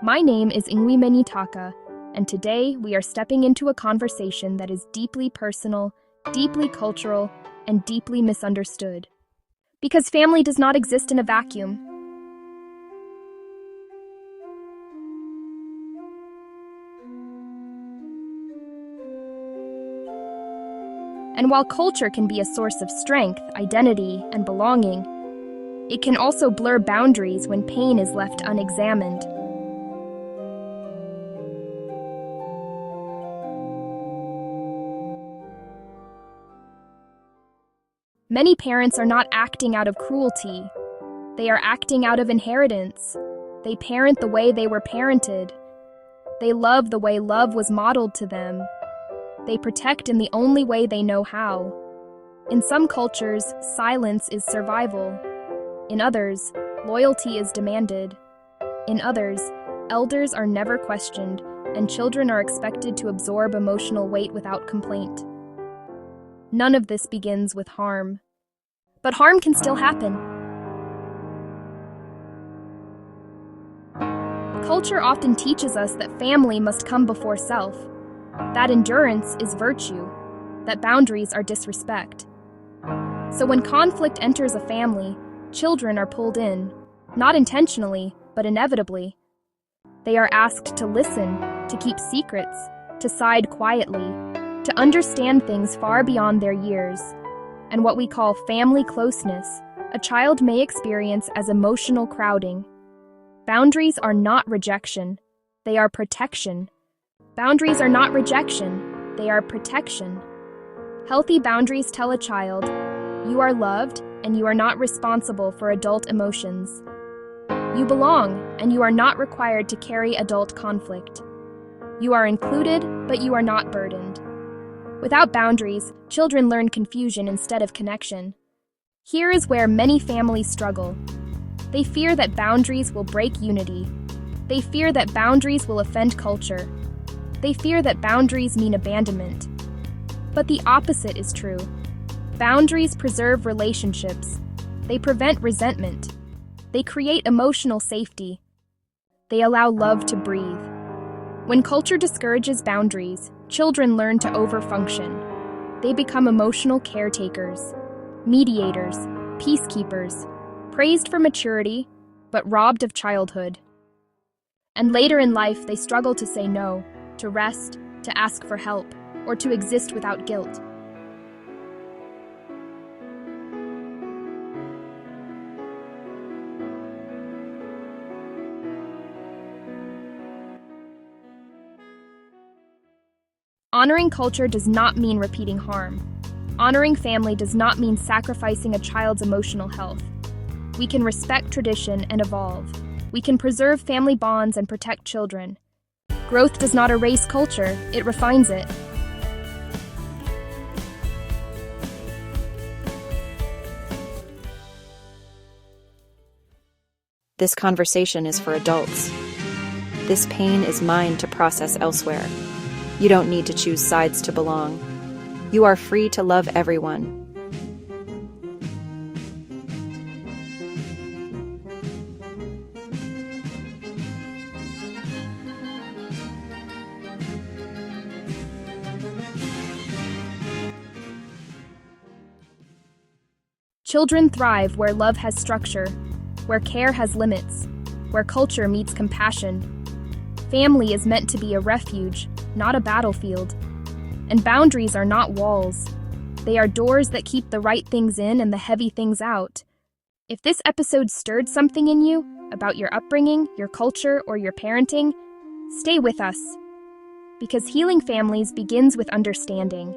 My name is Ngwi-Menyi Taka, and today we are stepping into a conversation that is deeply personal, deeply cultural, and deeply misunderstood. Because family does not exist in a vacuum. And while culture can be a source of strength, identity, and belonging, it can also blur boundaries when pain is left unexamined. Many parents are not acting out of cruelty. They are acting out of inheritance. They parent the way they were parented. They love the way love was modeled to them. They protect in the only way they know how. In some cultures, silence is survival. In others, loyalty is demanded. In others, elders are never questioned, and children are expected to absorb emotional weight without complaint. None of this begins with harm. But harm can still happen. Culture often teaches us that family must come before self, that endurance is virtue, that boundaries are disrespect. So when conflict enters a family, children are pulled in, not intentionally, but inevitably. They are asked to listen, to keep secrets, to side quietly, to understand things far beyond their years. And what we call family closeness, a child may experience as emotional crowding. Boundaries are not rejection, they are protection. Boundaries are not rejection, they are protection. Healthy boundaries tell a child, you are loved and you are not responsible for adult emotions. You belong and you are not required to carry adult conflict. You are included, but you are not burdened. Without boundaries, children learn confusion instead of connection. Here is where many families struggle. They fear that boundaries will break unity. They fear that boundaries will offend culture. They fear that boundaries mean abandonment. But the opposite is true. Boundaries preserve relationships. They prevent resentment. They create emotional safety. They allow love to breathe. When culture discourages boundaries, children learn to overfunction. They become emotional caretakers, mediators, peacekeepers, praised for maturity, but robbed of childhood. And later in life, they struggle to say no, to rest, to ask for help, or to exist without guilt. Honoring culture does not mean repeating harm. Honoring family does not mean sacrificing a child's emotional health. We can respect tradition and evolve. We can preserve family bonds and protect children. Growth does not erase culture, it refines it. This conversation is for adults. This pain is mine to process elsewhere. You don't need to choose sides to belong. You are free to love everyone. Children thrive where love has structure, where care has limits, where culture meets compassion. Family is meant to be a refuge, not a battlefield. And boundaries are not walls. They are doors that keep the right things in and the heavy things out. If this episode stirred something in you about your upbringing, your culture, or your parenting, stay with us. Because healing families begins with understanding.